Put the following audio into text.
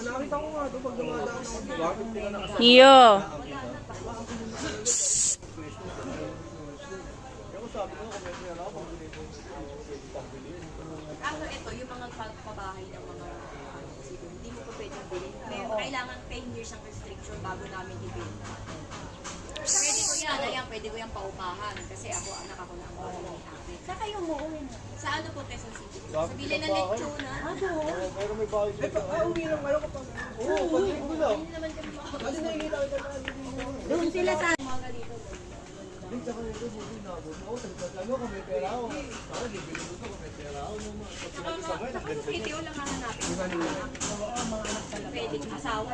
Nakita ko nga ito pag dumadaan ako. Bakit nila nakasabi? Iyo. Ako sabi ko, kung may nila ako, pambili ko. Ito, yung mga pabahay ng mga hindi mo pa pwedeng bilhin. Pero kailangan 10 years ang restriction bago namin ibenta. Pwede ko yan, pwede ko yan paupahan. Kasi ako, anak ako na ang bahay. Saan kayo umuwi na? Sa ano po, Quezon City? Sa Villa ng Lechona. Pero may bahay dito. Uwi lang kayo kapag... Oo, pag-ibig ko lang. Hindi naman kami makakasama. Kasi nakikita kita na Doon sila sa... Umaga dito. Hindi, tsaka nito, buti na ako. Ako, sabi ko, kung may pera ako. Saka, bibili ko ito kung may pera ako. Pag pinag-isabay, Saka sa PTO lang hahanapin. Pwede asawa.